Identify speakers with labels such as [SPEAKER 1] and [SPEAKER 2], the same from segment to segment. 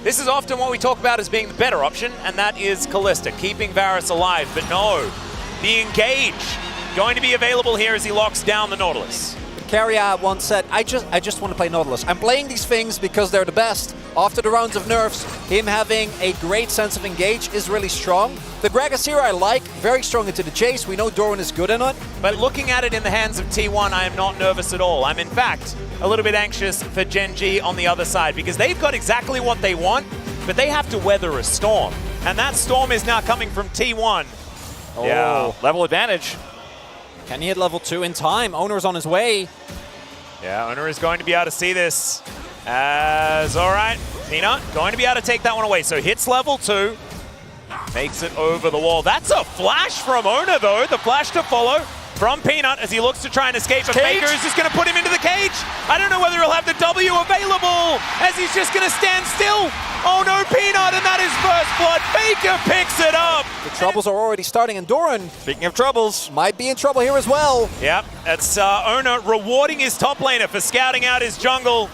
[SPEAKER 1] This is often what we talk about as being the better option, and that is Kalista, keeping Varus alive. But no, the engage going to be available here as he locks down the Nautilus.
[SPEAKER 2] Carrier once said, I just want to play Nautilus. I'm playing these things because they're the best. After the rounds of nerfs, him having a great sense of engage is really strong. The Gragas here I like, very strong into the chase. We know Doran is good in it.
[SPEAKER 1] But looking at it in the hands of T1, I am not nervous at all. I'm in fact a little bit anxious for Gen G on the other side because they've got exactly what they want, but they have to weather a storm. And that storm is now coming from T1.
[SPEAKER 3] Oh,
[SPEAKER 1] yeah,
[SPEAKER 3] level advantage.
[SPEAKER 2] Can he hit level 2 in time? Owner's on his way.
[SPEAKER 1] Yeah, Owner is going to be able to see this as, all right, Peanut going to be able to take that one away. So hits level 2, makes it over the wall. That's a flash from Owner though, the flash to follow from Peanut as he looks to try and escape, but Faker is just going to put him into the cage. I don't know whether he'll have the W available as he's just going to stand still. Oh no, Peanut, and that is first blood. Faker picks it up.
[SPEAKER 2] The troubles are already starting, and Doran,
[SPEAKER 3] Speaking of troubles,
[SPEAKER 2] might be in trouble here as well.
[SPEAKER 1] Yep, that's Owner rewarding his top laner for scouting out his jungle.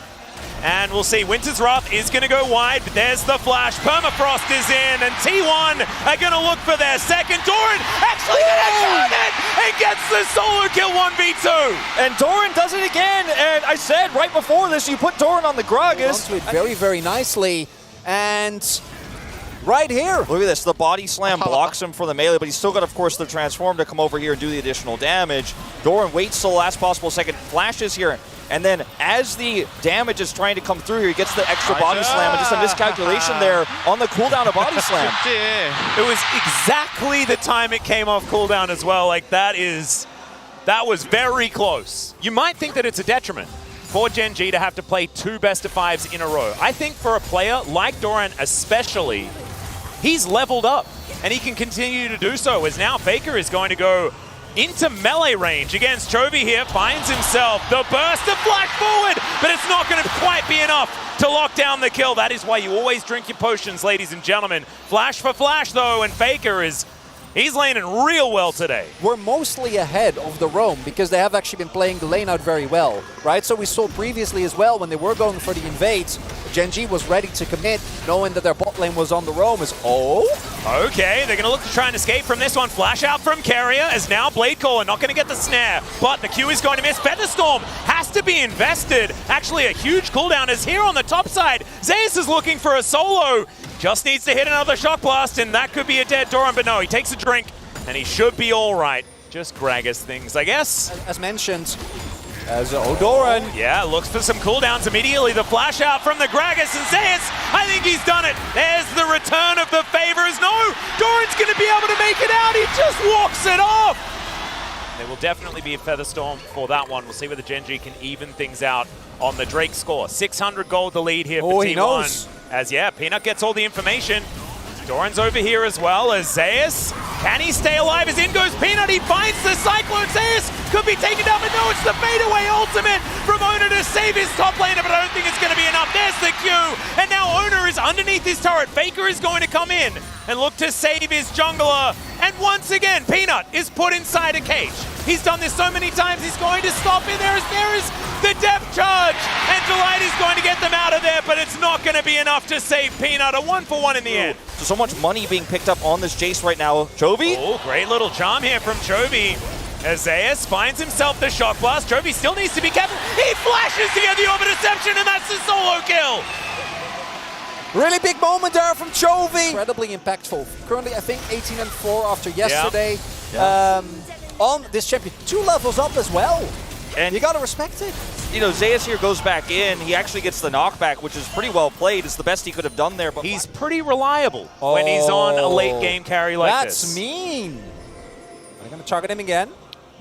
[SPEAKER 1] And we'll see, Winter's Wrath is going to go wide, but there's the flash. Permafrost is in, and T1 are going to look for their second. Doran actually going to turn it and gets the solo kill 1v2.
[SPEAKER 3] and Doran does it again. And I said right before this, you put Doran on the Gragas.
[SPEAKER 2] Onto it very, very nicely. And right here.
[SPEAKER 3] Look at this, the body slam blocks him for the melee, but he's still got, of course, the transform to come over here and do the additional damage. Doran waits till the last possible second, flashes here, and then as the damage is trying to come through here, he gets the extra body slam, and just a miscalculation there on the cooldown of body slam.
[SPEAKER 1] It was exactly the time it came off cooldown as well. Like that was very close. You might think that it's a detriment for Gen G to have to play 2 best-of-5s in a row. I think for a player like Doran especially, he's leveled up and he can continue to do so as now Faker is going to go into melee range against Chovy here, finds himself the burst of flash forward, but it's not going to quite be enough to lock down the kill. That is why you always drink your potions, ladies and gentlemen. Flash for flash though, and Faker he's laning real well today.
[SPEAKER 2] We're mostly ahead of the roam because they have actually been playing the lane out very well, right? So we saw previously as well when they were going for the invades, Gen G was ready to commit, knowing that their bot lane was on the roam.
[SPEAKER 1] Okay, they're going to look to try and escape from this one. Flash out from Carrier as now Blade Caller not going to get the snare, but the Q is going to miss. Featherstorm has to be invested. Actually, a huge cooldown is here on the top side. Zeus is looking for a solo. Just needs to hit another shock blast, and that could be a dead Doran, but no, he takes a drink, and he should be all right. Just Gragas things, I guess.
[SPEAKER 2] As mentioned, as Doran.
[SPEAKER 1] Yeah, looks for some cooldowns immediately. The flash out from the Gragas, and Zeus, I think he's done it. There's the return of the favors. No, Doran's going to be able to make it out. He just walks it off. There will definitely be a Featherstorm for that one. We'll see whether Gen G can even things out on the Drake score. 600 gold the lead here for T1.
[SPEAKER 2] He knows.
[SPEAKER 1] As, yeah, Peanut gets all the information. Doran's over here as well as Zeus. Can he stay alive as in goes Peanut? He finds the Cyclone. Zeus could be taken down, but no, it's the fadeaway ultimate from Owner to save his top laner, but I don't think it's going to be enough. There's the Q, and now Owner is underneath his turret. Faker is going to come in and look to save his jungler. And once again, Peanut is put inside a cage. He's done this so many times, he's going to stop in there is the depth charge. And Delight is going to get them out of there, but it's not going to be enough to save Peanut. A 1-for-1 in the end.
[SPEAKER 3] So much money being picked up on this Jace right now. Chovy?
[SPEAKER 1] Oh, great little charm here from Chovy. As Zeus finds himself the shock blast. Chovy still needs to be careful. He flashes to get the Orbit Deception, and that's the solo kill.
[SPEAKER 2] Really big moment there from Chovy. Incredibly impactful. Currently, I think 18-4 after yesterday.
[SPEAKER 3] Yeah.
[SPEAKER 2] On this champion, 2 levels up as well.
[SPEAKER 3] And
[SPEAKER 2] you gotta respect it.
[SPEAKER 3] You know, Zeus here goes back in. He actually gets the knockback, which is pretty well played. It's the best he could have done there. But
[SPEAKER 1] he's pretty reliable when he's on a late game carry like this.
[SPEAKER 2] That's mean. Are they gonna target him again?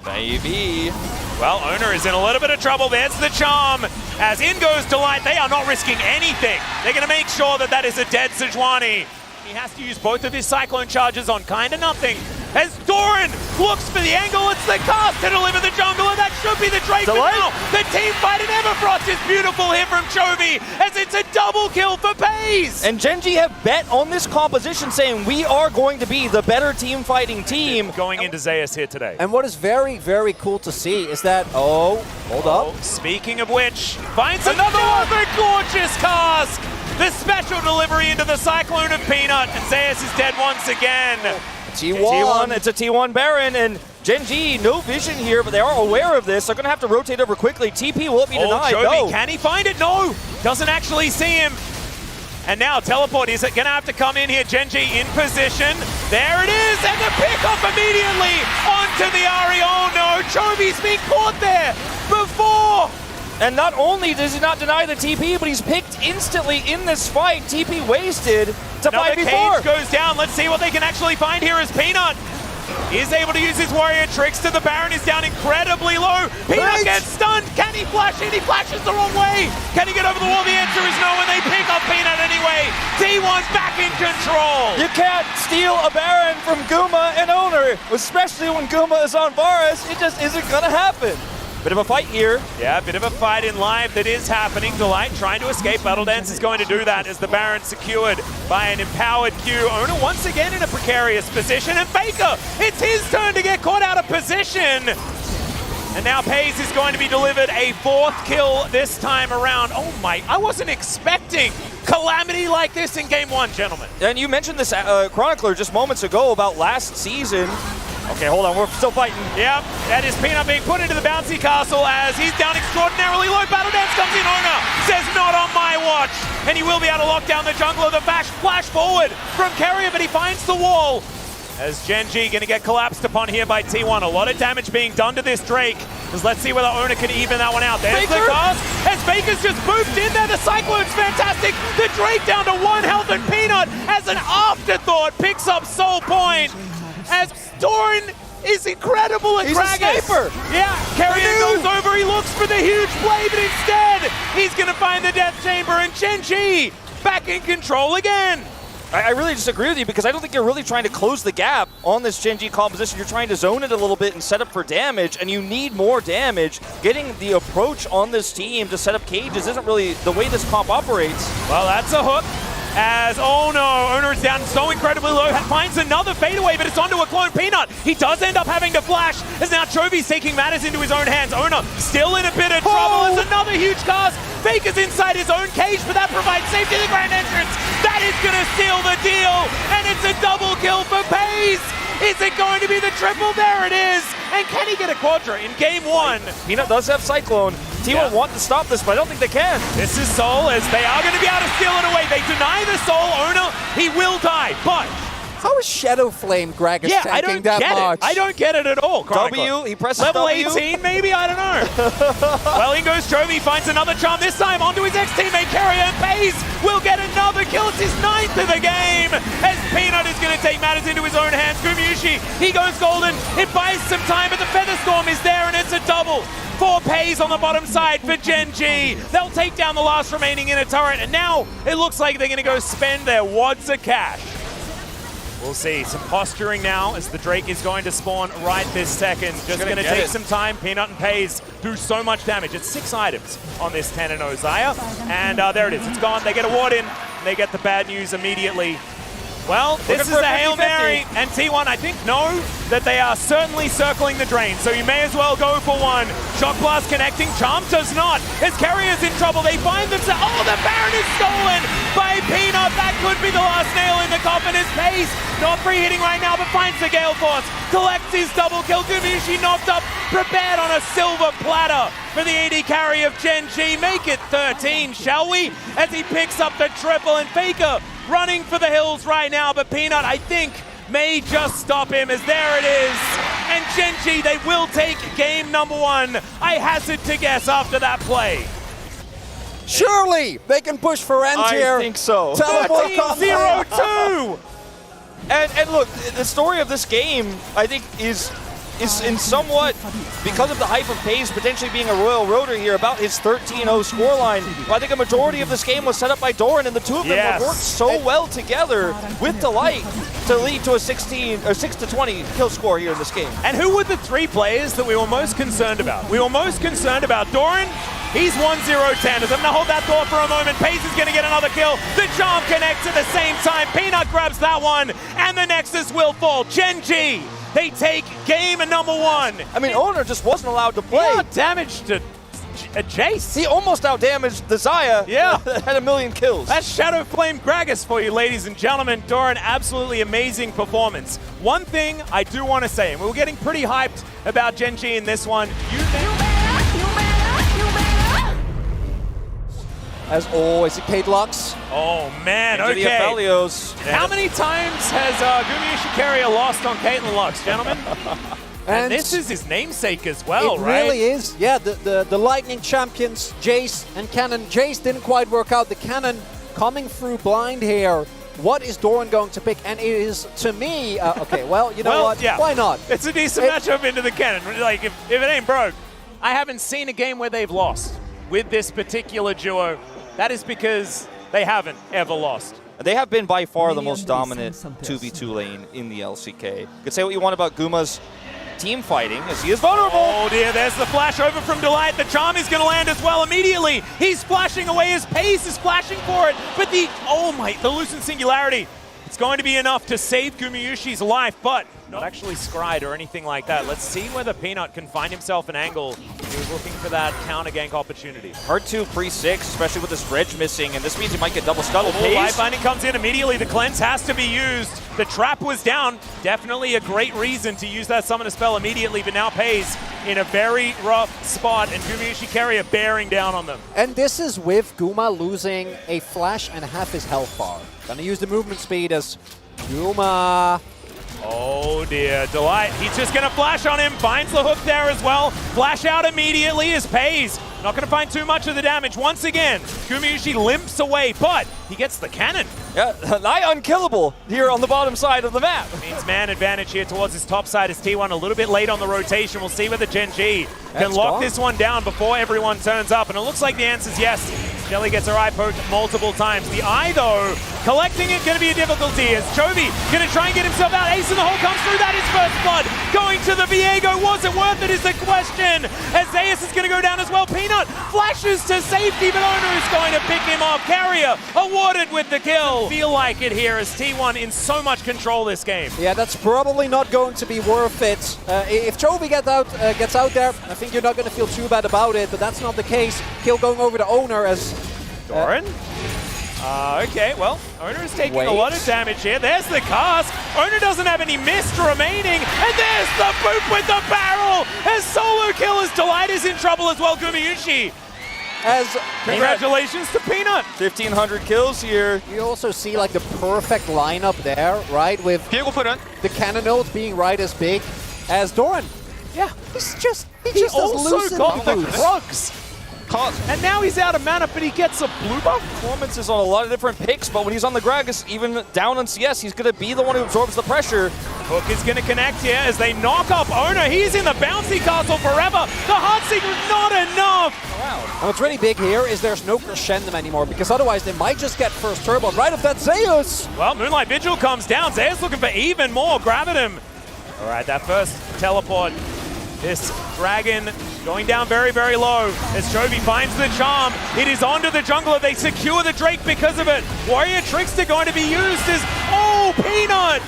[SPEAKER 3] Maybe.
[SPEAKER 1] Well, Owner is in a little bit of trouble. There's the charm. As in goes Delight, they are not risking anything. They're going to make sure that that is a dead Sejuani. He has to use both of his Cyclone charges on kind of nothing. As Doran looks for the angle, it's the cast to deliver the jungle, and that should be the Drake. But now the team fight in Everfrost is beautiful here from Chovy, as it's a double kill for Pays.
[SPEAKER 3] And Gen G have bet on this composition, saying we are going to be the better team fighting team.
[SPEAKER 1] Going into Zeus here today.
[SPEAKER 2] And what is very, very cool to see is that, hold up.
[SPEAKER 1] Speaking of which, finds another gorgeous cask. The special delivery into the Cyclone of Peanut, and Zeus is dead once again.
[SPEAKER 2] T1.
[SPEAKER 3] It's a T1 Baron, and Gen G, no vision here, but they are aware of this. They're going to have to rotate over quickly. TP will be denied.
[SPEAKER 1] Chovy,
[SPEAKER 3] No.
[SPEAKER 1] can he find it? No, doesn't actually see him. And now Teleport is going to have to come in here. Gen G in position. There it is, and the pickoff immediately onto the Ari. Oh no, Chovy's being caught there before.
[SPEAKER 3] And not only does he not deny the TP, but he's picked instantly in this fight. TP wasted to
[SPEAKER 1] Another
[SPEAKER 3] 5v4.
[SPEAKER 1] cage goes down. Let's see what they can actually find here as Peanut is able to use his warrior tricks to the Baron is down incredibly low. Peanut gets stunned. Can he flash in? He flashes the wrong way. Can he get over the wall? The answer is no, and they pick up Peanut anyway. T1's back in control.
[SPEAKER 3] You can't steal a Baron from Guma and Owner, especially when Guma is on Varus. It just isn't going to happen. Bit of a fight here.
[SPEAKER 1] Yeah, a bit of a fight in live that is happening. Delight trying to escape. Battle Dance is going to do that as the Baron secured by an empowered Q. Owner once again in a precarious position. And Faker, it's his turn to get caught out of position. And now Pays is going to be delivered a 4th kill this time around. Oh my, I wasn't expecting calamity like this in game 1, gentlemen.
[SPEAKER 3] And you mentioned this, Chronicler, just moments ago about last season. Okay, hold on, we're still fighting.
[SPEAKER 1] Yep, that is Peanut being put into the bouncy castle as he's down extraordinarily low. Battle Dance comes in, Owner says not on my watch. And he will be able to lock down the jungler. The flash forward from Carrier, but he finds the wall. As Gen G going to get collapsed upon here by T1. A lot of damage being done to this Drake. As let's see whether Owner can even that one out. There's the cast. As Faker's just booped in there. The Cyclone's fantastic. The Drake down to 1 health, and Peanut, as an afterthought, picks up Soul Point. As Doran is incredible at Gragas.
[SPEAKER 3] He's a sniper.
[SPEAKER 1] Yeah, Carrier goes over. He looks for the huge play, but instead, he's going to find the Death Chamber, and Gen G back in control again.
[SPEAKER 3] I really disagree with you because I don't think you're really trying to close the gap on this Gen G composition. You're trying to zone it a little bit and set up for damage, and you need more damage. Getting the approach on this team to set up cages isn't really the way this comp operates.
[SPEAKER 1] Well, that's a hook. As, oh no, Owner is down so incredibly low, finds another fadeaway, but it's onto a clone Peanut. He does end up having to flash, as now Chovy's taking matters into his own hands. Owner still in a bit of trouble. As another huge cast. Faker's inside his own cage, but that provides safety to the grand entrance. That is going to seal the deal, and it's a double kill for Pays. Is it going to be the triple? There it is. And can he get a quadra in game 1?
[SPEAKER 3] Peanut does have Cyclone. T1 want to stop this, but I don't think they can.
[SPEAKER 1] This is Soul, as they are going to be able to steal it away. They deny the Soul. Owner, he will die, but...
[SPEAKER 2] How is Shadow Flame Gragas
[SPEAKER 1] I
[SPEAKER 2] tanking
[SPEAKER 1] don't
[SPEAKER 2] that
[SPEAKER 1] get
[SPEAKER 2] much?
[SPEAKER 1] it. I don't get it at all.
[SPEAKER 3] W, he presses
[SPEAKER 1] Level
[SPEAKER 3] W.
[SPEAKER 1] 18, maybe? I don't know. Well, in goes Chovy, finds another charm, this time onto his ex-teammate Carrier, and Pays will get another kill. It's his 9th of the game, as Peanut is going to take matters into his own hands. Gumyushi, he goes golden. It buys some time, but the Feather Storm is there, and it's a double. 4 Pays on the bottom side for Gen G. They'll take down the last remaining inner turret, and now it looks like they're going to go spend their wads of cash. We'll see. Some posturing now as the Drake is going to spawn right this second. Just going to take some time. Peanut and Pays do so much damage. It's 6 items on this 10 and Ozaya. And there it is. It's gone. They get a ward in. And they get the bad news immediately. Well, this is a Hail Mary, and T1, I think, know that they are certainly circling the drain, so you may as well go for one. Shock Blast connecting, Charm does not. As Carrier's in trouble, they find themselves, oh, the Baron is stolen by Peanut. That could be the last nail in the coffin. His Pace, not free hitting right now, but finds the Gale Force, collects his double kill. Gumyushi knocked up, prepared on a silver platter for the AD carry of Gen G. Make it 13, shall we? As he picks up the triple, and Faker running for the hills right now, but Peanut, I think, may just stop him, as there it is. And Gen G, they will take game number 1. I hazard to guess after that play.
[SPEAKER 2] Surely they can push for end here.
[SPEAKER 3] I think so.
[SPEAKER 2] Teleport
[SPEAKER 1] 13-0-2!
[SPEAKER 3] And look, the story of this game, I think, is in somewhat, because of the hype of Pays potentially being a Royal Roader here, about his 13-0 scoreline. I think a majority of this game was set up by Doran, and the two of them have worked so well together with Delight to lead to a 6-20 kill score here in this game.
[SPEAKER 1] And who were the 3 players that we were most concerned about? We were most concerned about Doran. He's 1-0-10. As I'm going to hold that thought for a moment. Pace is going to get another kill. The Charm connects at the same time. Peanut grabs that one, and the Nexus will fall. Gen G, they take game number 1.
[SPEAKER 3] I mean, Owner just wasn't allowed to play.
[SPEAKER 1] Yeah, damage to Jace.
[SPEAKER 3] He almost outdamaged the Xayah.
[SPEAKER 1] Yeah.
[SPEAKER 3] That had 1 million kills.
[SPEAKER 1] That's Shadow Flame Gragas for you, ladies and gentlemen. Doran, absolutely amazing performance. One thing I do want to say, and we were getting pretty hyped about Gen G in this one.
[SPEAKER 2] As always, it paid Lux.
[SPEAKER 1] Oh, man,
[SPEAKER 3] Into the
[SPEAKER 1] okay.
[SPEAKER 3] Aphelios.
[SPEAKER 1] How many times has Gumayusi Carrier lost on Caitlyn Lux, gentlemen? And this is his namesake as well, right?
[SPEAKER 2] It really is. Yeah, the Lightning champions, Jace and Cannon. Jace didn't quite work out. The Cannon coming through blind here. What is Doran going to pick? And it is, to me, okay, well, you know what?
[SPEAKER 1] Yeah.
[SPEAKER 2] Why not?
[SPEAKER 1] It's a decent matchup into the Cannon. Like, if it ain't broke. I haven't seen a game where they've lost with this particular duo. That is because they haven't ever lost.
[SPEAKER 3] They have been by far the most dominant 2v2 lane in the LCK. You could say what you want about Guma's team fighting, as he is vulnerable.
[SPEAKER 1] Oh dear, there's the flash over from Delight. The charm is going to land as well immediately. He's flashing away. His pace is flashing for it. But the Lucent Singularity, it's going to be enough to save Gumayusi's life, but not actually scryed or anything like that. Let's see whether Peanut can find himself an angle. He was looking for that counter gank opportunity.
[SPEAKER 3] Hard to pre-6, especially with this Dredge missing, and this means he might get double scuttle.
[SPEAKER 1] Life Binding comes in immediately. The cleanse has to be used. The trap was down. Definitely a great reason to use that summoner spell immediately, but now Pays in a very rough spot, and Gumayusi Carrier bearing down on them.
[SPEAKER 2] And this is with Guma losing a flash and half his health bar. Gonna use the movement speed as Guma.
[SPEAKER 1] Oh dear, Delight, he's just gonna flash on him, finds the hook there as well. Flash out immediately as Pays. Not gonna find too much of the damage. Once again, Gumayusi limps away, but he gets the cannon.
[SPEAKER 3] Yeah, nigh unkillable here on the bottom side of the map.
[SPEAKER 1] Means man advantage here towards his top side as T1 a little bit late on the rotation. We'll see whether Gen G can lock this one down before everyone turns up, and it looks like the answer is yes. Shelly gets her eye poked multiple times. The eye, though, collecting it, going to be a difficulty as Chovy going to try and get himself out. Ace in the hole comes through. That is first blood. Going to the Viego. Was it worth it is the question. As Zayas is going to go down as well. Peanut flashes to safety, but Owner is going to pick him off. Carrier awarded with the kill. Feel like it here as T1 in so much control this game.
[SPEAKER 2] Yeah, that's probably not going to be worth it. If Chovy gets out there, I think you're not going to feel too bad about it, but that's not the case. Kill going over to Owner as...
[SPEAKER 1] Doran? Okay, well, Owner is taking a lot of damage here. There's the cast. Owner doesn't have any mist remaining. And there's the boop with the barrel. As solo kill as Delight is in trouble as well, Gumayusi.
[SPEAKER 2] As
[SPEAKER 1] congratulations to Peanut.
[SPEAKER 3] 1,500 kills here.
[SPEAKER 2] You also see like the perfect lineup there, right? With the cannon ult being right as big as Doran. Yeah, he just
[SPEAKER 1] also got the
[SPEAKER 2] boots.
[SPEAKER 1] drugs. And now he's out of mana, but he gets a blue buff.
[SPEAKER 3] Performances on a lot of different picks, but when he's on the Gragas, even down on CS, he's going to be the one who absorbs the pressure.
[SPEAKER 1] Hook is going to connect here as they knock up Owner. He's in the bouncy castle forever. The Heartseeker, not enough.
[SPEAKER 2] Wow. And what's really big here is there's no Crescendum anymore, because otherwise they might just get first turbo right off that Zeus.
[SPEAKER 1] Well, Moonlight Vigil comes down. Zeus looking for even more. Grabbing him. All right, that first teleport. This dragon going down very, very low as Chovy finds the charm. It is onto the jungler. They secure the Drake because of it. Warrior Trickster going to be used as... Oh, Peanut!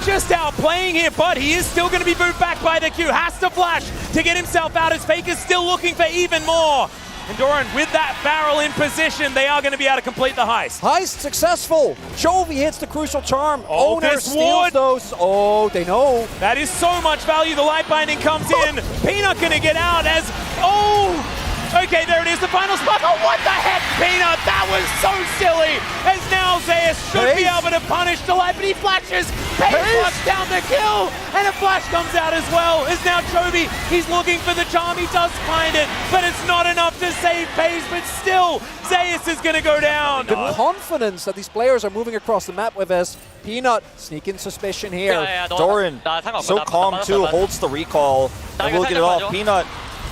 [SPEAKER 1] Just outplaying here, but he is still going to be moved back by the Q. Has to flash to get himself out as Faker's still looking for even more. And Doran, with that barrel in position, they are going to be able to complete the heist.
[SPEAKER 2] Heist successful. Chovy hits the crucial charm.
[SPEAKER 1] Oh,
[SPEAKER 2] Owner steals those. Oh, they know.
[SPEAKER 1] That is so much value. The light binding comes in. Peanut going to get out as... Oh! Okay, there it is, the final spot. Oh, what the heck, Peanut? That was so silly. As now Zeus should be able to punish Delight, but he flashes. Pays flush down the kill, and a flash comes out as well. As now Chovy, he's looking for the charm. He does find it, but it's not enough to save Pays, but still, Zeus is going to go down.
[SPEAKER 2] The confidence that these players are moving across the map with as Peanut sneaking suspicion here.
[SPEAKER 3] Doran, so calm too, holds the recall, and will get it off. Peanut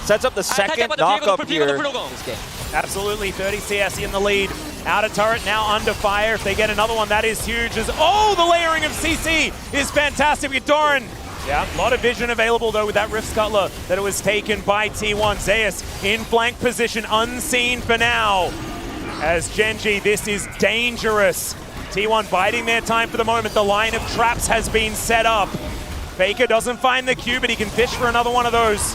[SPEAKER 3] sets up the second knock-up here.
[SPEAKER 1] Absolutely, 30 CS in the lead. Outer turret now under fire. If they get another one, that is huge. As the layering of CC is fantastic with Doran. Yeah, a lot of vision available though with that Rift Scuttler that it was taken by T1. Zeus in flank position, unseen for now. As Genji, this is dangerous. T1 biding their time for the moment. The line of traps has been set up. Faker doesn't find the Q, but he can fish for another one of those.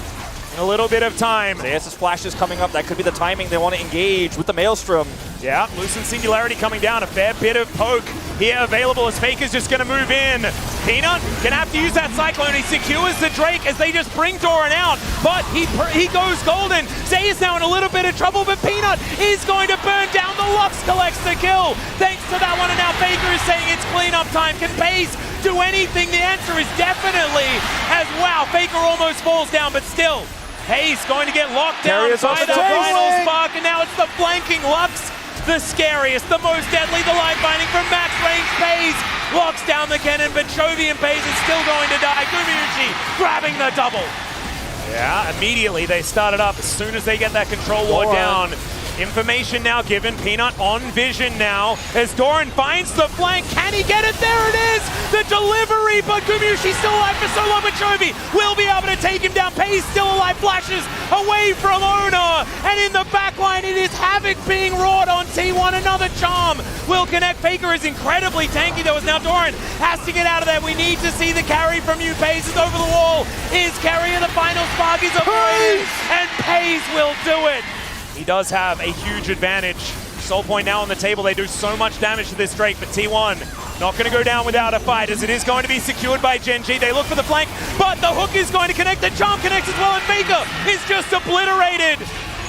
[SPEAKER 1] A little bit of time.
[SPEAKER 3] Zeus' flash is coming up. That could be the timing they want to engage with the Maelstrom.
[SPEAKER 1] Yeah, Lucent Singularity coming down. A fair bit of poke here available as Faker's just going to move in. Peanut gonna have to use that Cyclone. He secures the Drake as they just bring Doran out, but he goes golden. Zay is now in a little bit of trouble, but Peanut is going to burn down. The Lux collects the kill. Thanks to that one, and now Faker is saying it's cleanup time. Can Pace do anything? The answer is definitely, as wow, Faker almost falls down, but still, Pace going to get locked down by the final spark, and now it's the flanking Lux. The scariest, the most deadly, the life binding from max range. Pace locks down the cannon, but Chovy and Pace is still going to die. Gumayusi grabbing the double. Yeah, immediately they started up as soon as they get that control ward down. Information now given, Peanut on vision now, as Doran finds the flank. Can he get it? There it is! The delivery, but Gumayusi's still alive for so long, but Chovy will be able to take him down. Pace still alive, flashes away from Ona, and in the backline it is havoc being wrought on T1. Another charm will connect. Faker is incredibly tanky though, as now Doran has to get out of there. We need to see the carry from you. Pace is over the wall. Is carrier, the final spark is avoided, and Pace will do it. He does have a huge advantage. Soul Point now on the table. They do so much damage to this Drake, but T1 not going to go down without a fight, as it is going to be secured by Gen G. They look for the flank, but the hook is going to connect. The charm connects as well, and Faker is just obliterated.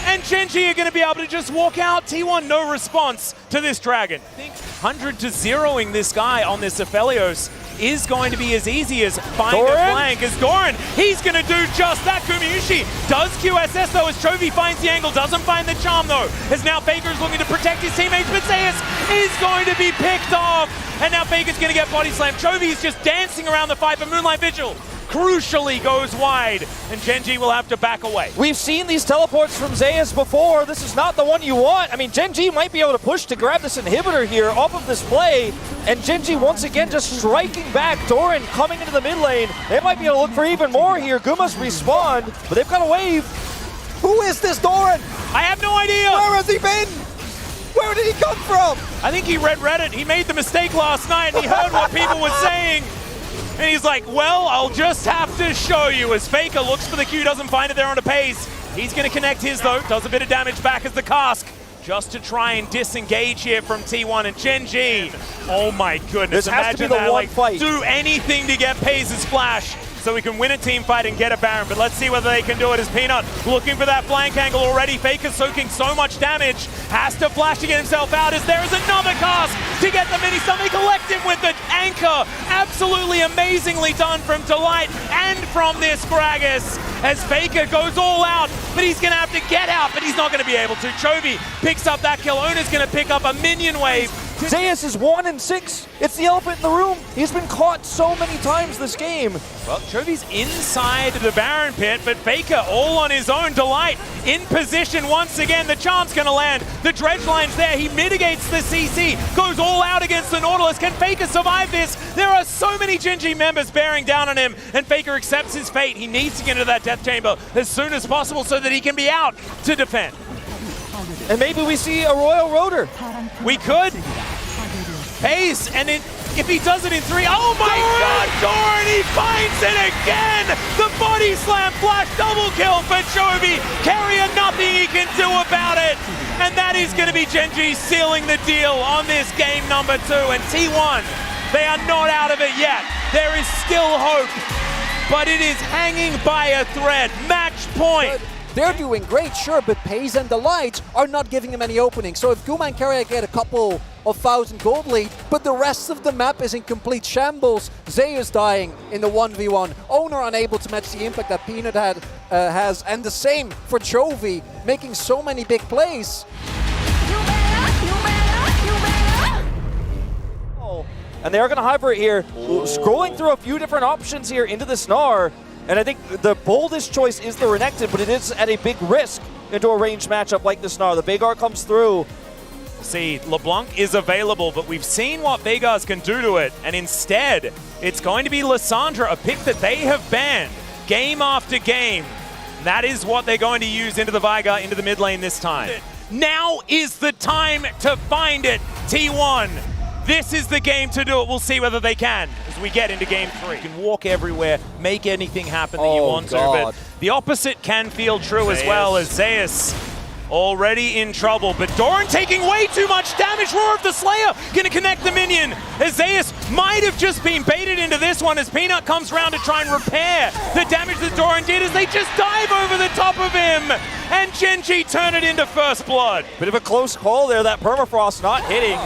[SPEAKER 1] And Gen G are going to be able to just walk out. T1, no response to this Dragon. I think 100-0ing this guy on this Aphelios is going to be as easy as find a flank. As Doran, he's going to do just that. Gumayusi does QSS though, as Chovy finds the angle, doesn't find the charm though, as now Faker's looking to protect his teammates, but Zeus is going to be picked off, and now Faker's going to get body slammed. Chovy is just dancing around the fight, but Moonlight Vigil crucially goes wide, and Gen G will have to back away.
[SPEAKER 3] We've seen these teleports from Zeus before. This is not the one you want. I mean, Gen G might be able to push to grab this inhibitor here off of this play, and Gen G once again just striking back. Doran coming into the mid lane. They might be able to look for even more here. Guma's respawn, but they've got a wave.
[SPEAKER 2] Who is this Doran?
[SPEAKER 1] I have no idea.
[SPEAKER 2] Where has he been? Where did he come from?
[SPEAKER 1] I think he read Reddit. He made the mistake last night, and he heard what people were saying. And he's like, well, I'll just have to show you. As Faker looks for the Q, doesn't find it there on a Pace. He's going to connect his though, does a bit of damage back as the cask, just to try and disengage here from T1 and Gen G. Oh my goodness,
[SPEAKER 3] this has to be the one fight.
[SPEAKER 1] Do anything to get Pace's flash so we can win a team fight and get a Baron. But let's see whether they can do it, as Peanut looking for that flank angle already. Faker soaking so much damage, has to flash to get himself out, as there is another cast to get the mini stun. They collect him with the anchor. Absolutely amazingly done from Delight and from this Gragas, as Faker goes all out, but he's going to have to get out, but he's not going to be able to. Chovy picks up that kill. Ona's going to pick up a minion wave.
[SPEAKER 3] Zeus is 1-6. It's the elephant in the room. He's been caught so many times this game.
[SPEAKER 1] Well, Chovy's inside the Baron pit, but Faker all on his own. Delight in position once again. The charm's going to land. The dredge line's there. He mitigates the CC. Goes all out against the Nautilus. Can Faker survive this? There are so many Gen G members bearing down on him, and Faker accepts his fate. He needs to get into that death chamber as soon as possible so that he can be out to defend.
[SPEAKER 3] And maybe we see a Royal Rotor.
[SPEAKER 1] We could. Pace, and if he does it in 3, oh my God, Doran, he finds it again! The body slam flash double kill for Chovy. Carrier, nothing he can do about it. And that is going to be Gen G sealing the deal on this game number 2. And T1, they are not out of it yet. There is still hope, but it is hanging by a thread. Match point.
[SPEAKER 2] They're doing great, sure, but Pace and Delight are not giving him any openings. So if Guma and Carrier get a couple of 1,000 gold lead, but the rest of the map is in complete shambles. Zeus dying in the 1v1. Owner unable to match the impact that Peanut has, and the same for Chovy, making so many big plays.
[SPEAKER 3] And they're going to hybrid here, scrolling through a few different options here into the Snar. And I think the boldest choice is the Renekton, but it is at a big risk into a ranged matchup like the Snar. The Veigar comes through.
[SPEAKER 1] See, LeBlanc is available, but we've seen what Vegas can do to it, and instead, it's going to be Lissandra, a pick that they have banned game after game. That is what they're going to use into the Veigar, into the mid lane this time. Now is the time to find it, T1. This is the game to do it. We'll see whether they can as we get into game 3. You can walk everywhere, make anything happen that you want to, but the opposite can feel true as well, as Zeus already in trouble, but Doran taking way too much damage. Roar of the Slayer gonna connect the minion, as Zeus might have just been baited into this one as Peanut comes around to try and repair the damage that Doran did as they just dive over the top of him, and Gen G turn it into first blood.
[SPEAKER 3] Bit of a close call there, that permafrost not hitting.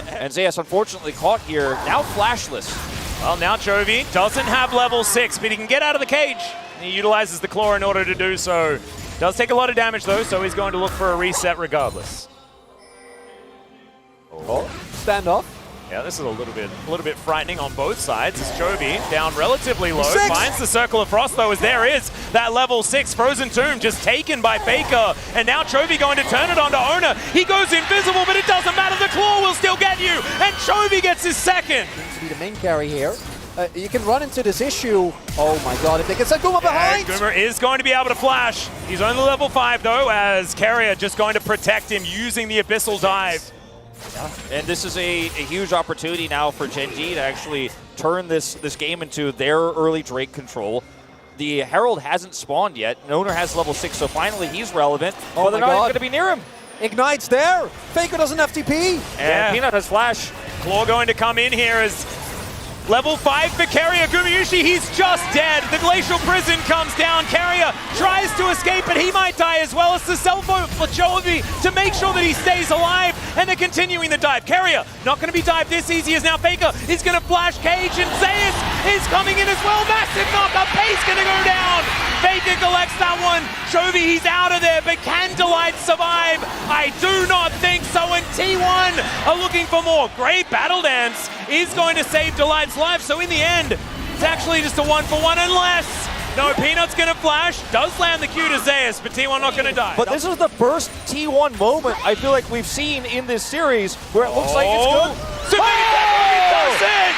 [SPEAKER 3] And Zeus unfortunately caught here, now flashless.
[SPEAKER 1] Well, now Chovy doesn't have level 6, but he can get out of the cage. He utilizes the claw in order to do so. Does take a lot of damage though, so he's going to look for a reset regardless.
[SPEAKER 2] Oh, standoff.
[SPEAKER 1] Yeah, this is a little bit frightening on both sides. As Chovy down relatively low,
[SPEAKER 2] 6.
[SPEAKER 1] finds the Circle of Frost though, as there is that level 6 Frozen Tomb just taken by Faker, and now Chovy going to turn it onto Owner. He goes invisible, but it doesn't matter. The claw will still get you, and Chovy gets his second.
[SPEAKER 2] Seems to be the main carry here. You can run into this issue. Oh my god, if they get Guma behind!
[SPEAKER 1] Goomer is going to be able to flash. He's only level 5 though, as Carrier just going to protect him using the Abyssal Dive.
[SPEAKER 3] And this is a huge opportunity now for Gen G to actually turn this game into their early Drake control. The Herald hasn't spawned yet. Owner has level 6, so finally he's relevant.
[SPEAKER 2] Oh,
[SPEAKER 3] they're
[SPEAKER 2] my
[SPEAKER 3] not
[SPEAKER 2] God.
[SPEAKER 3] going to be near him.
[SPEAKER 2] Ignites there! Faker doesn't have TP!
[SPEAKER 3] And Peanut has flash.
[SPEAKER 1] Claw going to come in here as level 5 for Carrier. Gumayushi, he's just dead. The Glacial Prison comes down. Carrier tries to escape, but he might die as well. It's the cell phone for Chovy to make sure that he stays alive, and they're continuing the dive. Carrier not going to be dived this easy as now Faker is going to flash cage, and Zeus is coming in as well. Massive knock-up. Pace going to go down. Faker collects that one. Chovy, he's out of there, but can Delight survive? I do not think so, and T1 are looking for more. Great battle dance is going to save Delight's life, so in the end, it's actually just a 1-for-1 unless, no, Peanut's going to flash, does land the Q to Zeus, but T1 not going to die.
[SPEAKER 3] But this is the first T1 moment I feel like we've seen in this series where it looks like it's good.
[SPEAKER 1] So does it,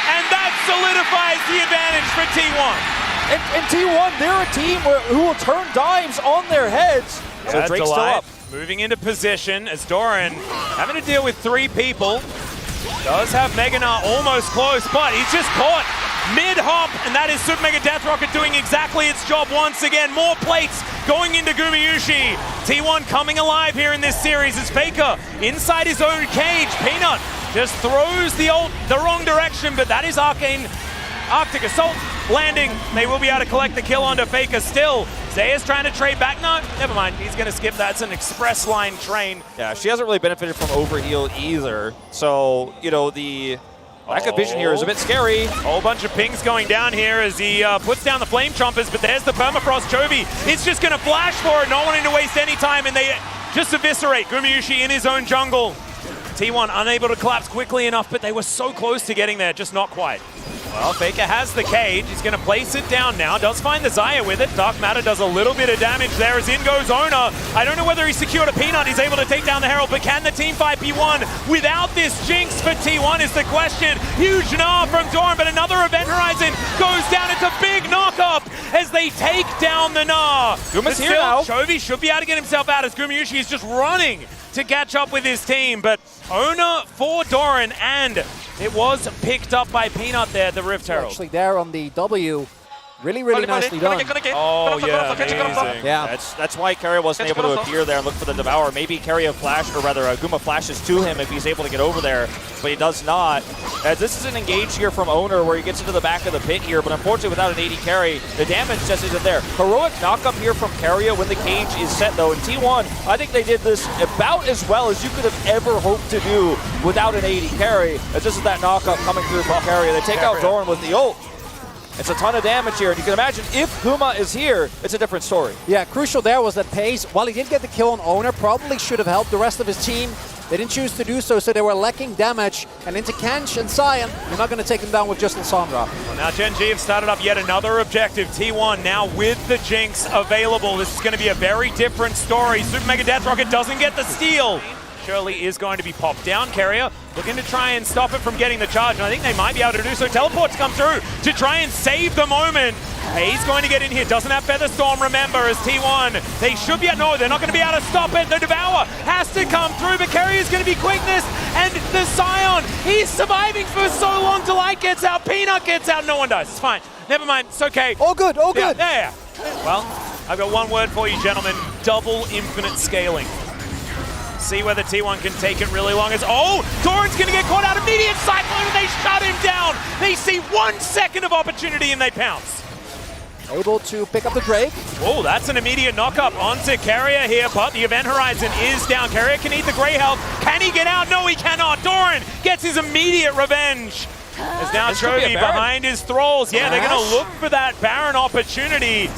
[SPEAKER 1] and that solidifies the advantage for T1.
[SPEAKER 3] And T1, they're a team who will turn dives on their heads. So Drake's still up.
[SPEAKER 1] Moving into position as Doran having to deal with 3 people. Does have Meganar almost close, but he's just caught mid-hop, and that is Super Mega Death Rocket doing exactly its job once again. More plates going into Gumayushi. T1 coming alive here in this series as Faker inside his own cage. Peanut just throws the wrong direction, but that is Arctic Assault landing. They will be able to collect the kill onto Faker still. Zeus trying to trade back. No, never mind. He's going to skip that. It's an express line train.
[SPEAKER 3] Yeah, she hasn't really benefited from overheal either. So, you know, the lack of vision here is a bit scary.
[SPEAKER 1] Whole bunch of pings going down here as he puts down the Flame Chompers, but there's the Permafrost. Chovy is just going to flash for it, not wanting to waste any time, and they just eviscerate Gumayushi in his own jungle. T1 unable to collapse quickly enough, but they were so close to getting there, just not quite. Well, Faker has the cage. He's going to place it down now. Does find the Xayah with it. Dark Matter does a little bit of damage there as in goes Owner. I don't know whether he secured a Peanut. He's able to take down the Herald, but can the team fight be won without this Jinx for T1 is the question. Huge gnaw from Doran, but another Event Horizon goes down. It's a big knock-up as they take down the Gnaw.
[SPEAKER 3] Guma's here now.
[SPEAKER 1] Chovy should be able to get himself out as Gumayushi is just running to catch up with his team, but Owner for Doran, and it was picked up by Peanut there, the Rift Herald.
[SPEAKER 2] Actually there on the W. Really nicely done.
[SPEAKER 1] Oh yeah, amazing.
[SPEAKER 2] Yeah.
[SPEAKER 3] That's why Carrier wasn't able to appear there and look for the Devour. Maybe Carrier flashed, or rather Guma flashes to him if he's able to get over there, but he does not. This is an engage here from Owner where he gets into the back of the pit here, but unfortunately without an 80 carry, the damage just isn't there. Heroic knock-up here from Carrier when the cage is set though, and T1, I think they did this about as well as you could have ever hoped to do without an 80 carry, as this is that knock-up coming through from Carrier. They take out Doran with the ult. It's a ton of damage here, and you can imagine if Guma is here, it's a different story.
[SPEAKER 2] Yeah, crucial there was that Pace, while he did get the kill on Owner, probably should have helped the rest of his team. They didn't choose to do so, so they were lacking damage. And into Kanch and Sion, you're not going to take them down with just Lissandra.
[SPEAKER 1] Well, now Gen G have started up yet another objective. T1 now with the Jinx available. This is going to be a very different story. Super Mega Death Rocket doesn't get the steal. Shirley is going to be popped down. Carrier looking to try and stop it from getting the charge, and I think they might be able to do so. Teleports come through to try and save the moment. He's going to get in here. Doesn't have Feather Storm, remember, as T1. They should be, no, they're not going to be able to stop it. The Devour has to come through, but Carrier's going to be quickness, and the Sion, he's surviving for so long. Delight gets out, Peanut gets out, no one dies. It's fine. Never mind, it's okay.
[SPEAKER 2] All good, all good.
[SPEAKER 1] Yeah. Well, I've got one word for you, gentlemen. Double infinite scaling. See whether T1 can take it really long. Oh, Doran's going to get caught out. Immediate cyclone, and they shut him down. They see 1 second of opportunity, and they pounce.
[SPEAKER 2] Able to pick up the Drake.
[SPEAKER 1] Oh, that's an immediate knock-up onto Carrier here, but the event horizon is down. Carrier can eat the Grey health. Can he get out? No, he cannot. Doran gets his immediate revenge. As now Chovy behind his thralls. Yeah, they're going to look for that Baron opportunity.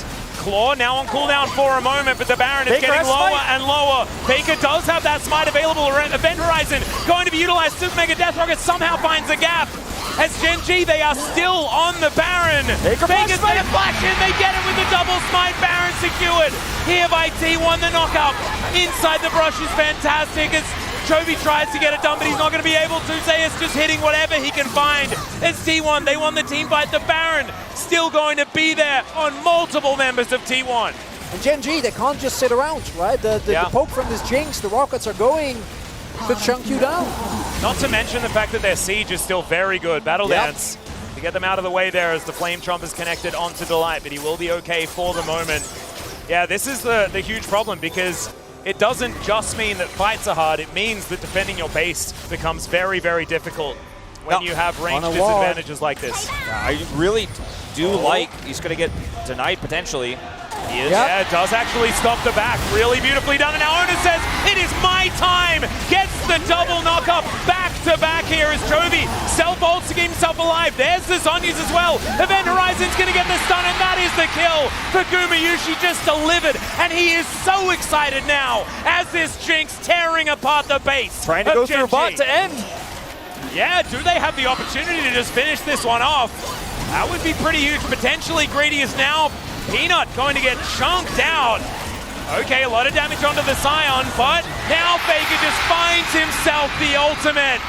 [SPEAKER 1] Claw now on cooldown for a moment, but the Baron is getting lower and lower. Faker does have that smite available. Event Horizon going to be utilized. Super Mega Death Rocket somehow finds a gap. As Gen G, they are still on the Baron. Faker's going to flash in. They get it with the double smite. Baron secured here by T1. The knockup inside the brush is fantastic. As Chovy tries to get it done, but he's not going to be able to. Zeus just hitting whatever he can find. It's T1. They won the team fight. The Baron still going to be there on multiple members of T1.
[SPEAKER 2] And Gen G, they can't just sit around, right? The poke from this Jinx, the rockets are going to chunk you down.
[SPEAKER 1] Not to mention the fact that their siege is still very good. Battle Dance to get them out of the way there as the Flame Trump is connected onto Delight, but he will be okay for the moment. Yeah, this is the huge problem, because it doesn't just mean that fights are hard, it means that defending your base becomes very, very difficult when you have range disadvantages like this.
[SPEAKER 3] I really do like, he's going to get denied potentially. He is.
[SPEAKER 1] Yeah, it does actually stop the back. Really beautifully done. And now Ona says, it is my time. Gets the double knockup back to back here as Chovy self-ults to keep himself alive. There's the Zhonya's as well. Event Horizon's going to get the stun, and that is the kill for Gumayusi, just delivered. And he is so excited now as this Jinx tearing apart the base.
[SPEAKER 3] Trying to go through bot to end.
[SPEAKER 1] Yeah, do they have the opportunity to just finish this one off? That would be pretty huge. Potentially Greedy is now Peanut going to get chunked out. Okay, a lot of damage onto the Scion, but now Faker just finds himself the ultimate.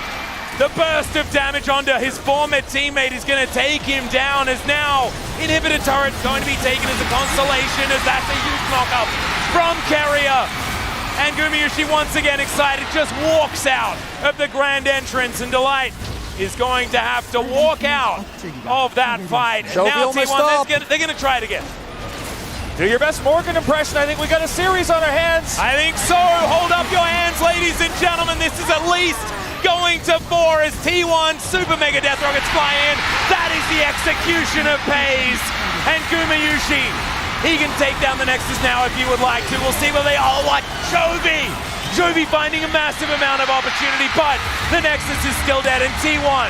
[SPEAKER 1] The burst of damage onto his former teammate is going to take him down, as now Inhibitor Turret going to be taken as a consolation, as that's a huge knockup from Carrier. And Gumayusi once again excited, just walks out of the grand entrance, and Delight is going to have to walk out of that fight. And now T1, they're going to try it again.
[SPEAKER 3] Do your best Morgan impression. I think we got a series on our hands.
[SPEAKER 1] I think so. Hold up your hands, ladies and gentlemen. This is at least going to 4 as T1 Super Mega Death Rockets fly in. That is the execution of Pays. And Gumayusi, he can take down the Nexus now if you would like to. We'll see where they are. Like Chovy. Chovy finding a massive amount of opportunity, but the Nexus is still dead. And T1,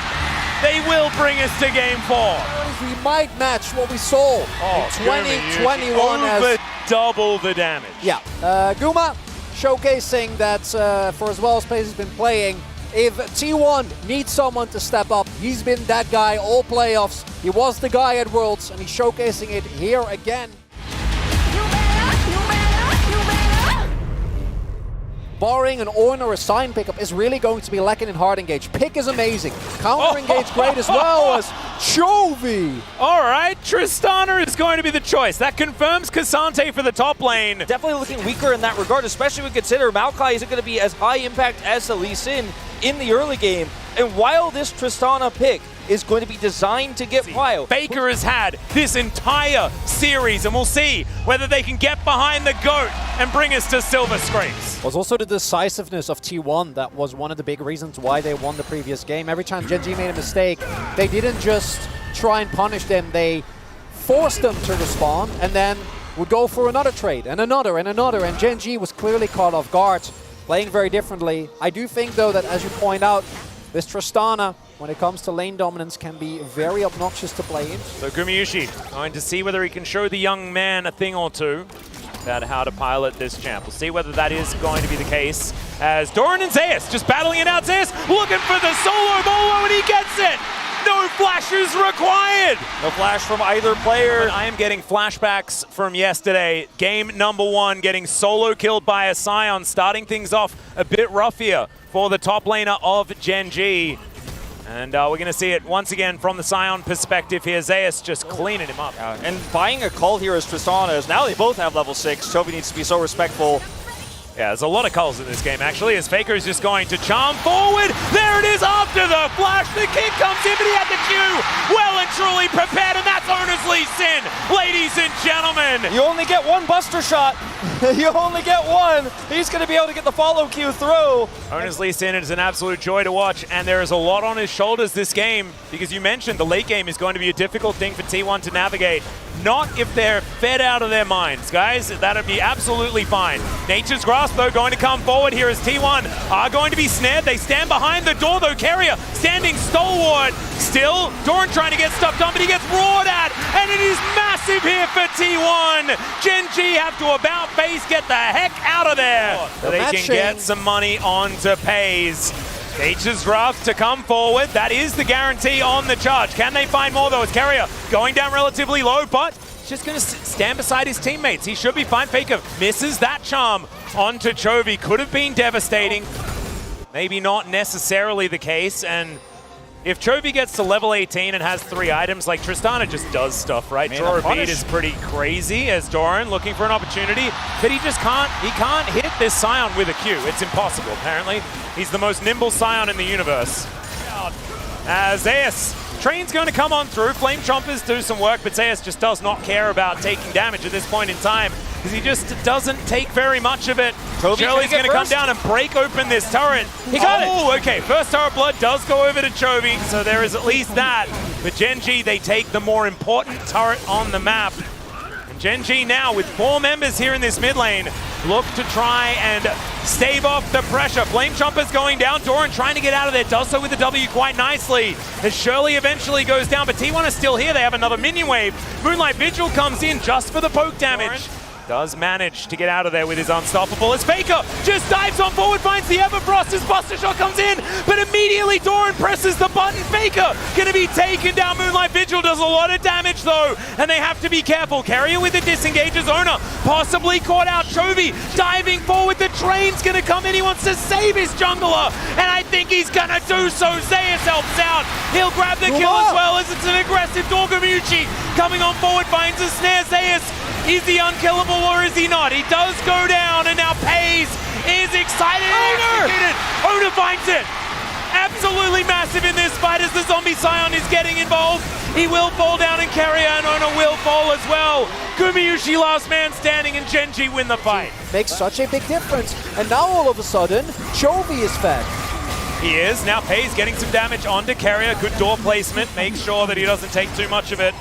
[SPEAKER 1] they will bring us to game 4.
[SPEAKER 2] We might match what we saw in 2021
[SPEAKER 1] over double the damage.
[SPEAKER 2] Yeah, Guma showcasing that for as well as Pays has been playing, if T1 needs someone to step up, he's been that guy all playoffs. He was the guy at Worlds, and he's showcasing it here again. Barring an Ornn or a Sign pickup is really going to be lacking in hard engage. Pick is amazing. Counter engage great as well as Chovy.
[SPEAKER 1] All right, Tristana is going to be the choice. That confirms K'Sante for the top lane.
[SPEAKER 3] Definitely looking weaker in that regard, especially when we consider Maokai isn't going to be as high impact as the Lee Sin in the early game. And while this Tristana pick is going to be designed to get Pyle,
[SPEAKER 1] Faker has had this entire series, and we'll see whether they can get behind the GOAT and bring us to Silver Scrapes.
[SPEAKER 2] Was also the decisiveness of T1 that was one of the big reasons why they won the previous game. Every time Gen G made a mistake, they didn't just try and punish them, they forced them to respond and then would go for another trade and another and another, and Gen G was clearly caught off guard, playing very differently. I do think though that, as you point out, this Tristana, when it comes to lane dominance, can be very obnoxious to play in.
[SPEAKER 1] So Gumayusi going to see whether he can show the young man a thing or two about how to pilot this champ. We'll see whether that is going to be the case, as Doran and Zeus just battling it out. Zeus looking for the solo bolo, and he gets it! No flashes required!
[SPEAKER 3] No flash from either player.
[SPEAKER 1] I am getting flashbacks from yesterday. Game number 1, getting solo killed by a Scion, starting things off a bit rough here for the top laner of Gen G. And we're going to see it once again from the Scion perspective here. Zeus just cleaning him up.
[SPEAKER 3] And buying a call here as Tristana, as now they both have level 6. Chovy needs to be so respectful
[SPEAKER 1] Yeah, there's a lot of culls in this game, actually, as Faker is just going to charm forward. There it is after the flash. The kick comes in, but he had the Q well and truly prepared, and that's Owner's Lee Sin, ladies and gentlemen.
[SPEAKER 3] You only get one Buster shot. You only get one. He's going to be able to get the follow Q through.
[SPEAKER 1] Owner's Lee Sin is an absolute joy to watch, and there is a lot on his shoulders this game, because you mentioned the late game is going to be a difficult thing for T1 to navigate. Not if they're fed out of their minds, guys. That'd be absolutely fine. Nature's Grasp, though, going to come forward here as T1 are going to be snared. They stand behind the door, though. Keria standing stalwart. Still, Doran trying to get stuff done, but he gets roared at, and it is massive here for T1. Gen G have to about face get the heck out of there. So they can get some money onto Pays. Nature's Grasp to come forward. That is the guarantee on the charge. Can they find more, though? It's Keria going down relatively low, but he's just going to stand beside his teammates. He should be fine. Faker misses that charm onto Chovy. Could have been devastating. Maybe not necessarily the case. And if Chovy gets to level 18 and has 3 items, like Tristana just does stuff, right? Draw a beat is pretty crazy as Doran looking for an opportunity, but he just can't hit this Scion with a Q. It's impossible, apparently. He's the most nimble Scion in the universe. As Zeus, Train's going to come on through. Flame Chompers do some work, but Zeus just does not care about taking damage at this point in time, because he just doesn't take very much of it. Shirley's going to come down and break open this turret. He got it! Oh, okay. First turret blood does go over to Chovy, so there is at least that. But Gen G, they take the more important turret on the map. And Gen G now, with 4 members here in this mid lane, look to try and stave off the pressure. Flame Chompers going down. Doran trying to get out of there. Does so with the W quite nicely. As Shirley eventually goes down, but T1 is still here. They have another minion wave. Moonlight Vigil comes in just for the poke damage. Does manage to get out of there with his unstoppable as Faker just dives on forward, finds the Everfrost as Buster Shot comes in, but immediately Doran presses the button. Faker gonna be taken down. Moonlight Vigil does a lot of damage though, and they have to be careful. Keria with the disengages. Owner possibly caught out. Chovy diving forward. The train's gonna come in. He wants to save his jungler, and I think he's gonna do so. Zeus helps out. He'll grab the kill as well, as it's an aggressive Dorgamuchi coming on forward, finds a snare. Zeus, is he unkillable or is he not? He does go down, and now Pays is excited. Owner finds it. Absolutely massive in this fight as the zombie Scion is getting involved. He will fall down, and Keria and Owner will fall as well. Gumayushi last man standing, and Gen G win the fight.
[SPEAKER 2] Makes such a big difference. And now all of a sudden, Chovy is fed.
[SPEAKER 1] He is. Now Pays getting some damage onto Keria. Good door placement. Make sure that he doesn't take too much of it.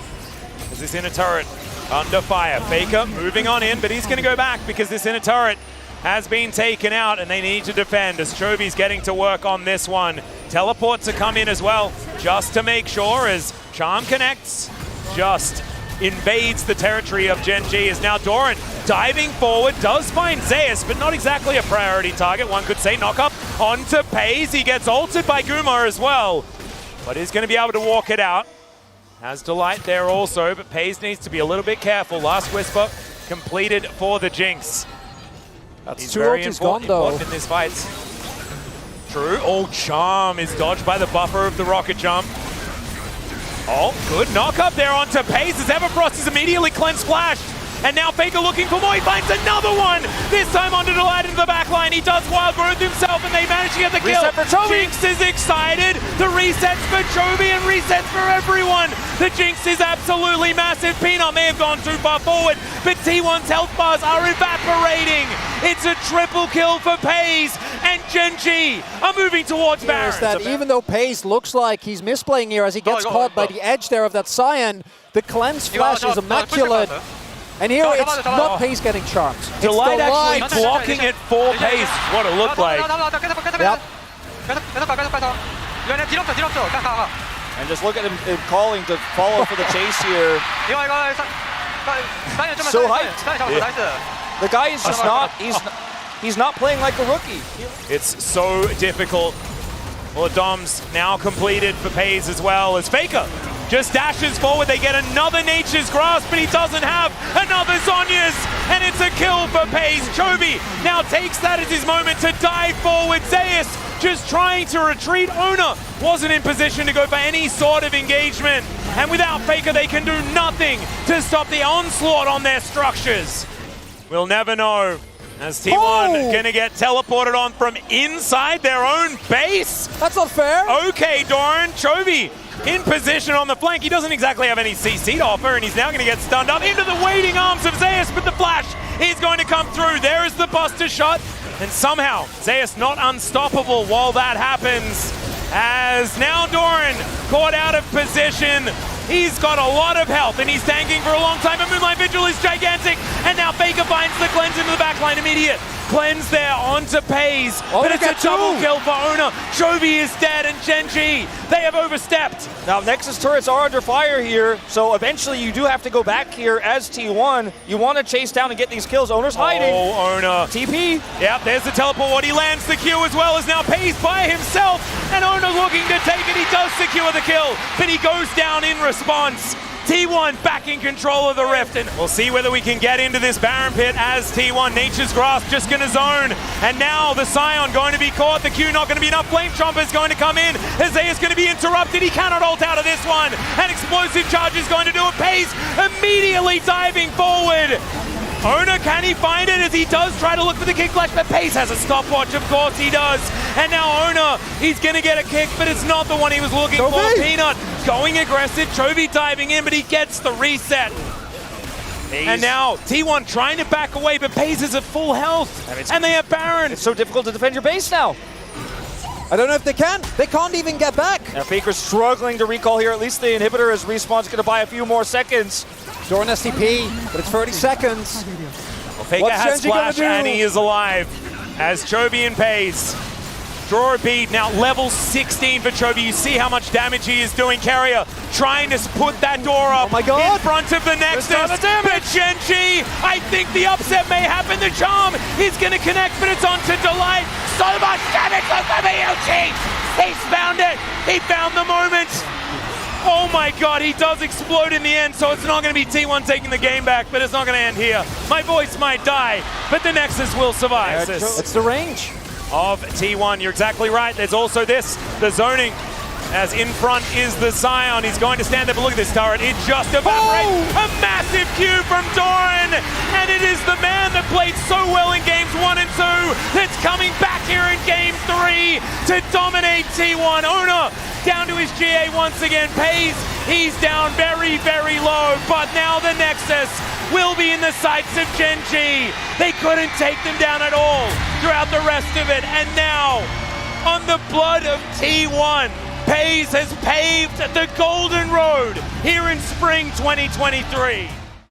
[SPEAKER 1] As this inner turret under fire. Faker moving on in, but he's going to go back because this inner turret has been taken out and they need to defend as Chovy's getting to work on this one. Teleport to come in as well, just to make sure, as Charm connects, just invades the territory of Gen G. Is now Doran diving forward, does find Zeus, but not exactly a priority target, one could say. Knock up onto Pays. He gets ulted by Guma as well, but he's going to be able to walk it out. Has Delight there also, but Pays needs to be a little bit careful. Last Whisper completed for the Jinx.
[SPEAKER 2] He's
[SPEAKER 1] very
[SPEAKER 2] gone, though.
[SPEAKER 1] important in this fight. True. Oh, Charm is dodged by the buffer of the rocket jump. Oh, good knock up there onto Pays as Everfrost is immediately cleanse splashed. And now Faker looking for more. He finds another one. This time onto Delight into the back line. He does wild growth himself, and they manage to get the kill.
[SPEAKER 3] Reset for Chovy.
[SPEAKER 1] Jinx is excited. The resets for Chovy and resets for everyone. The Jinx is absolutely massive. Peanut may have gone too far forward, but T1's health bars are evaporating. It's a triple kill for Pays, and Gen G are moving towards Baron.
[SPEAKER 2] That even though Pays looks like he's misplaying here as he gets caught by the edge there of that Scion, the cleanse flash is immaculate. And here it's not Pays getting charmed.
[SPEAKER 1] Delight actually blocking it for Pays. What it looked like.
[SPEAKER 2] Yep.
[SPEAKER 3] And just look at him calling to follow for the chase here. So hyped.
[SPEAKER 1] Yeah.
[SPEAKER 3] The guy is just not, he's not playing like a rookie.
[SPEAKER 1] It's so difficult. Well, Dom's now completed for Pays as well as Faker just dashes forward. They get another Nature's Grasp, but he doesn't have another Zhonya's, and it's a kill for Pays. Chovy now takes that as his moment to dive forward. Zeus just trying to retreat. Owner wasn't in position to go for any sort of engagement, and without Faker they can do nothing to stop the onslaught on their structures. We'll never know As T1 gonna get teleported on from inside their own base.
[SPEAKER 2] That's not fair.
[SPEAKER 1] Okay, Doran, Chovy in position on the flank. He doesn't exactly have any CC to offer, and he's now gonna get stunned up into the waiting arms of Zeus, but the flash is going to come through. There is the buster shot, and somehow Zeus not unstoppable while that happens. As now Doran caught out of position. He's got a lot of health, and he's tanking for a long time, and Moonlight Vigil is gigantic, and now Faker finds the cleanse into the backline. Immediate cleanse there onto Pays, but it's a double kill for Ona. Chovy is dead, and Genji, they have overstepped.
[SPEAKER 3] Now, Nexus turrets are under fire here, so eventually you do have to go back here as T1. You want to chase down and get these kills. Ona's hiding.
[SPEAKER 1] Oh, Ona.
[SPEAKER 3] TP.
[SPEAKER 1] Yep, there's the teleport. What he lands the Q as well as now Pays by himself, and Ona looking to take it. He does secure the kill, but he goes down in response. T1 back in control of the Rift, and we'll see whether we can get into this Baron pit as T1. Nature's Grasp just going to zone, and now the Scion going to be caught. The Q not going to be enough. Flame Chomper is going to come in. Isaiah is going to be interrupted. He cannot ult out of this one. An explosive charge is going to do it. Pays immediately diving forward. Ona, can he find it as he does try to look for the kick flash, but Pays has a stopwatch, of course he does. And now Ona, he's going to get a kick, but it's not the one he was looking for. Peanut going aggressive, Chovy diving in, but he gets the reset. And now T1 trying to back away, but Pays is at full health, and they have Baron.
[SPEAKER 3] It's so difficult to defend your base now.
[SPEAKER 2] I don't know if they can. They can't even get back.
[SPEAKER 3] Now Faker's struggling to recall here. At least the inhibitor as Respawn's going to buy a few more seconds.
[SPEAKER 2] Doran STP, but it's 30 seconds.
[SPEAKER 1] Well, Faker has Splash, and he is alive as Chovy and Pays draw a bead. Now level 16 for Chovy. You see how much damage he is doing. Carrier trying to put that door up in front of the Nexus. But Genji, I think the upset may happen. The charm is going to connect, but it's onto Delight. So much damage from Miyuchi. He's found it. He found the moment. Oh my god, he does explode in the end, so it's not going to be T1 taking the game back, but it's not going to end here. My voice might die, but the Nexus will survive.
[SPEAKER 2] It's the range
[SPEAKER 1] of T1. You're exactly right. There's also this, the zoning, as in front is the Scion. He's going to stand there, but look at this turret. It just evaporates. A massive Q from Doran, and it is the man that played so well in games 1 and 2 that's coming back here in game 3 to dominate T1. Ona down to his GA once again. Pays, he's down very, very low, but now the Nexus will be in the sights of Genji. They couldn't take them down at all throughout the rest of it, and now, on the blood of T1, Pays has paved the golden road here in spring 2023.